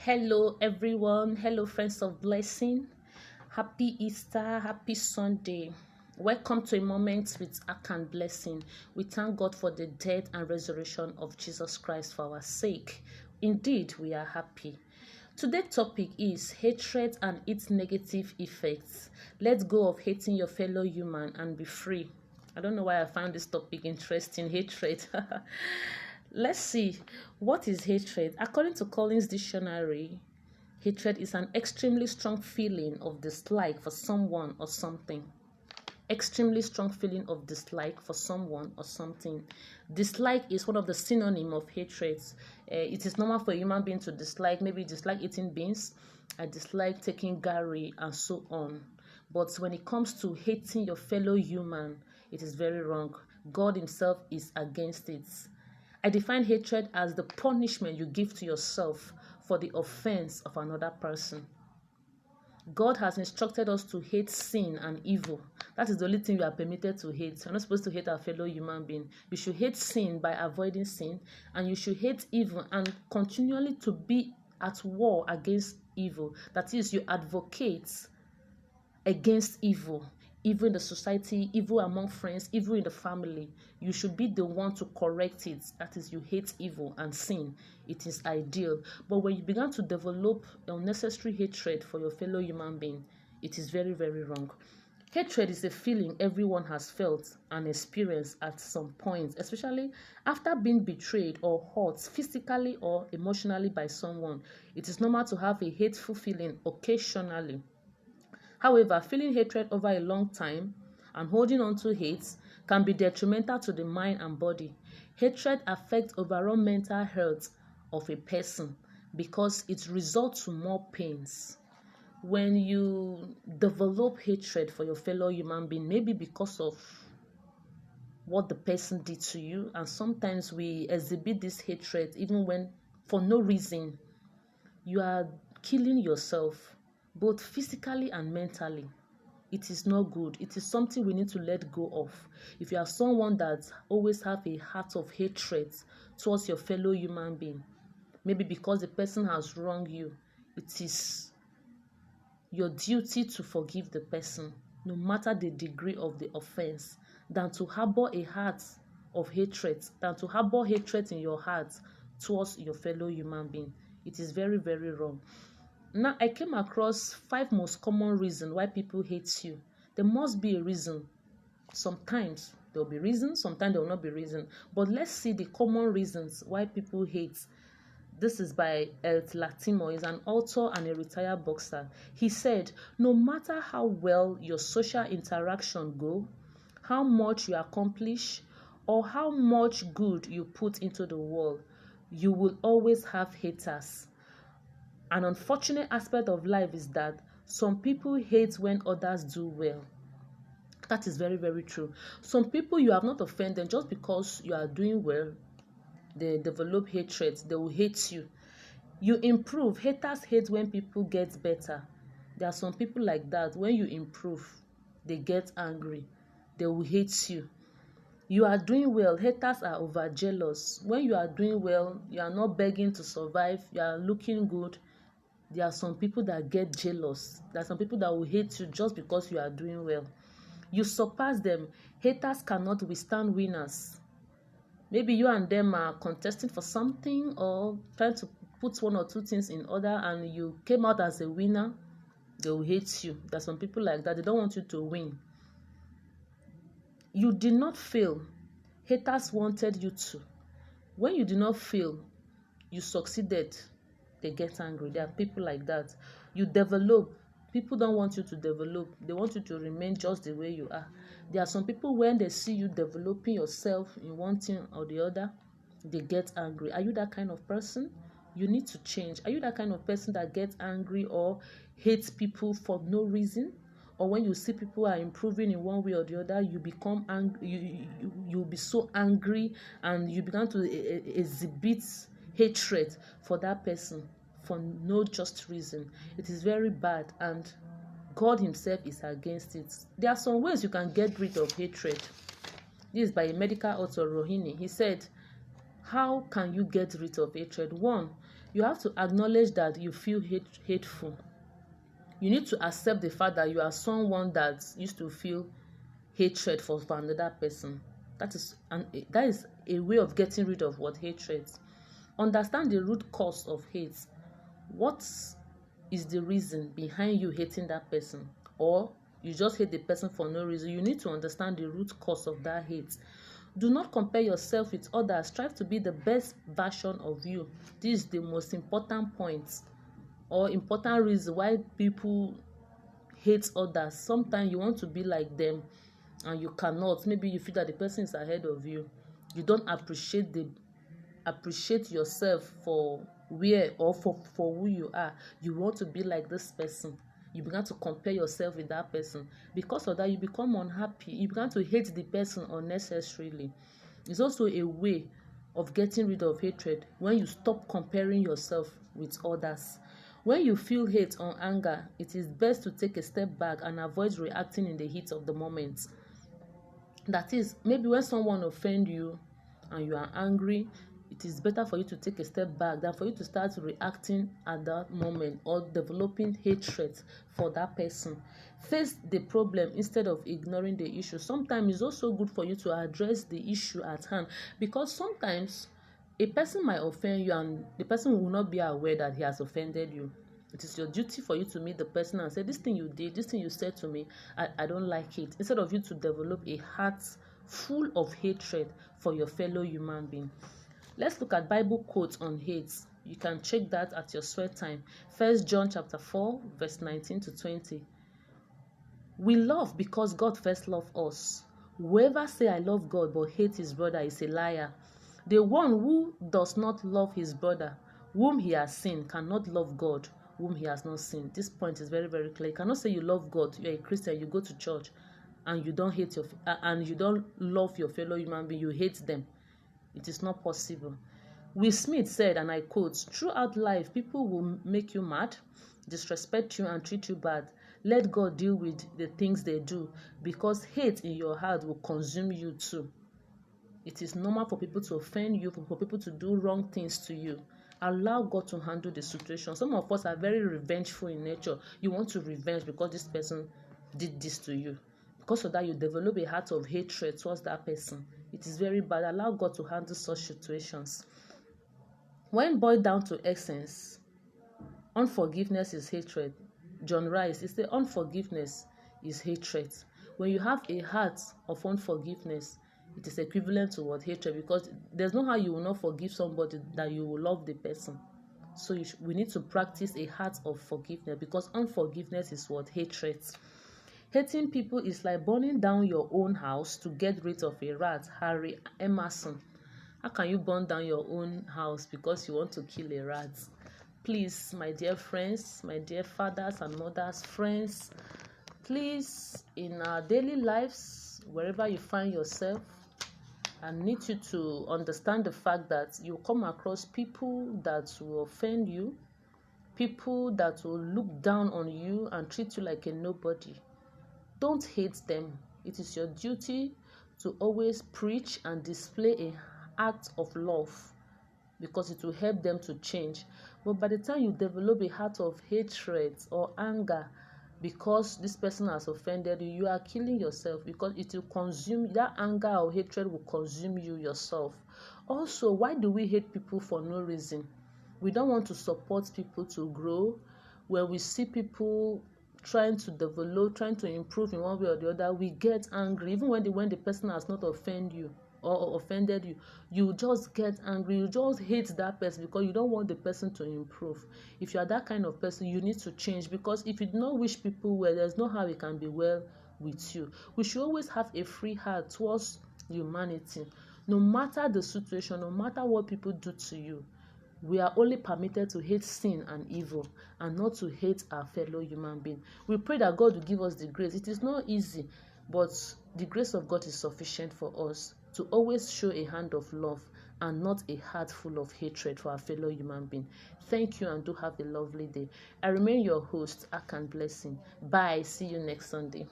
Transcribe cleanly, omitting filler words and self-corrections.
Hello, everyone. Hello, friends of blessing. Happy Easter. Happy Sunday. Welcome to a moment with Ark and Blessing. We thank God for the death and resurrection of Jesus Christ for our sake. Indeed, we are happy. Today's topic is hatred and its negative effects. Let go of hating your fellow human and be free. I don't know why I found this topic interesting. Hatred. Let's see. What is hatred? According to Collins Dictionary, hatred is an extremely strong feeling of dislike for someone or something. Extremely strong feeling of dislike for someone or something. Dislike is one of the synonyms of hatred. It is normal for a human being to dislike, maybe dislike eating beans, I dislike taking gari, and so on. But when it comes to hating your fellow human, it is very wrong. God himself is against it. I define hatred as the punishment you give to yourself for the offense of another person. God has instructed us to hate sin and evil. That is the only thing we are permitted to hate. We're not supposed to hate our fellow human being. You should hate sin by avoiding sin, and you should hate evil and continually to be at war against evil. That is, you advocate against evil. Evil in the society, evil among friends, evil in the family. You should be the one to correct it. That is, you hate evil and sin. It is ideal. But when you begin to develop unnecessary hatred for your fellow human being, it is very, very wrong. Hatred is a feeling everyone has felt and experienced at some point, especially after being betrayed or hurt physically or emotionally by someone. It is normal to have a hateful feeling occasionally. However, feeling hatred over a long time and holding on to hate can be detrimental to the mind and body. Hatred affects overall mental health of a person because it results to more pains. When you develop hatred for your fellow human being, maybe because of what the person did to you, and sometimes we exhibit this hatred even when for no reason, you are killing yourself both physically and mentally. It is not good. It is something we need to let go of. If you are someone that always have a heart of hatred towards your fellow human being, maybe because the person has wronged you, it is your duty to forgive the person, no matter the degree of the offense, than to harbor a heart of hatred, than to harbor hatred in your heart towards your fellow human being. It is very, very wrong. Now, I came across 5 most common reasons why people hate you. There must be a reason. Sometimes there will be reasons, sometimes there will not be reason. But let's see the common reasons why people hate. This is by El Latimo. He's an author and a retired boxer. He said, no matter how well your social interaction go, how much you accomplish, or how much good you put into the world, you will always have haters. An unfortunate aspect of life is that some people hate when others do well. That is very, very true. Some people you have not offended just because you are doing well, they develop hatred. They will hate you. You improve. Haters hate when people get better. There are some people like that. When you improve, they get angry. They will hate you. You are doing well. Haters are over jealous. When you are doing well, you are not begging to survive. You are looking good. There are some people that get jealous. There are some people that will hate you just because you are doing well. You surpass them. Haters cannot withstand winners. Maybe you and them are contesting for something or trying to put 1 or 2 things in order, and you came out as a winner. They will hate you. There are some people like that. They don't want you to win. You did not fail. Haters wanted you to. When you did not fail, you succeeded. They get angry. There are people like that. You develop. People don't want you to develop. They want you to remain just the way you are. There are some people, when they see you developing yourself in one thing or the other, they get angry. Are you that kind of person? You need to change. Are you that kind of person that gets angry or hates people for no reason? Or when you see people are improving in one way or the other, you become angry. You'll be so angry, and you begin to exhibit hatred for that person for no just reason. It is very bad, and God himself is against it. There are some ways you can get rid of hatred. This is by a medical author, Rohini. He said, how can you get rid of hatred? 1, You have to acknowledge that you feel hateful. You need to accept the fact that you are someone that used to feel hatred for another person. That is a way of getting rid of what hatred. Understand the root cause of hate. What is the reason behind you hating that person? Or you just hate the person for no reason. You need to understand the root cause of that hate. Do not compare yourself with others. Strive to be the best version of you. This is the most important point or important reason why people hate others. Sometimes you want to be like them and you cannot. Maybe you feel that the person is ahead of you. You don't appreciate yourself for where or for who you are. You want to be like this person. You began to compare yourself with that person. Because of that, you become unhappy. You began to hate the person unnecessarily. It's also a way of getting rid of hatred when you stop comparing yourself with others. When you feel hate or anger, it is best to take a step back and avoid reacting in the heat of the moment. That is, maybe when someone offends you and you are angry, it is better for you to take a step back than for you to start reacting at that moment or developing hatred for that person. Face the problem instead of ignoring the issue. Sometimes it's also good for you to address the issue at hand, because sometimes a person might offend you and the person will not be aware that he has offended you. It is your duty for you to meet the person and say, this thing you did, this thing you said to me, I don't like it. Instead of you to develop a heart full of hatred for your fellow human being. Let's look at Bible quotes on hate. You can check that at your sweat time. 1 John chapter 4, verse 19 to 20. We love because God first loved us. Whoever say I love God but hate his brother is a liar. The one who does not love his brother, whom he has seen, cannot love God, whom he has not seen. This point is very, very clear. You cannot say you love God. You're a Christian. You go to church, and you don't love your fellow human being. You hate them. It is not possible. Will Smith said, and I quote, "Throughout life, people will make you mad, disrespect you, and treat you bad. Let God deal with the things they do, because hate in your heart will consume you too." It is normal for people to offend you, for people to do wrong things to you. Allow God to handle the situation. Some of us are very revengeful in nature. You want to revenge because this person did this to you. Because of that, you develop a heart of hatred towards that person. It is very bad. Allow God to handle such situations. When boiled down to essence, unforgiveness is hatred. John Rice, he said unforgiveness is hatred. When you have a heart of unforgiveness, it is equivalent to what hatred, because there's no how you will not forgive somebody that you will love the person. So we need to practice a heart of forgiveness, because unforgiveness is what hatred. Hating people is like burning down your own house to get rid of a rat. Harry Emerson. How can you burn down your own house because you want to kill a rat? Please, my dear friends, my dear fathers and mothers, friends, please, in our daily lives, wherever you find yourself, I need you to understand the fact that you come across people that will offend you, people that will look down on you and treat you like a nobody. Don't hate them. It is your duty to always preach and display an act of love, because it will help them to change. But by the time you develop a heart of hatred or anger because this person has offended you, you are killing yourself, because it will consume, that anger or hatred will consume you yourself. Also, why do we hate people for no reason? We don't want to support people to grow. When we see people trying to develop, trying to improve in one way or the other, we get angry. Even when the person has not offended you, or offended you, you just get angry. You just hate that person because you don't want the person to improve. If you are that kind of person, you need to change, because if you do not wish people well, there's no how it can be well with you. We should always have a free heart towards humanity. No matter the situation, no matter what people do to you, we are only permitted to hate sin and evil, and not to hate our fellow human being. We pray that God will give us the grace. It is not easy, but the grace of God is sufficient for us to always show a hand of love and not a heart full of hatred for our fellow human being. Thank you, and do have a lovely day. I remain your host, Akan Blessing. Bye. See you next Sunday.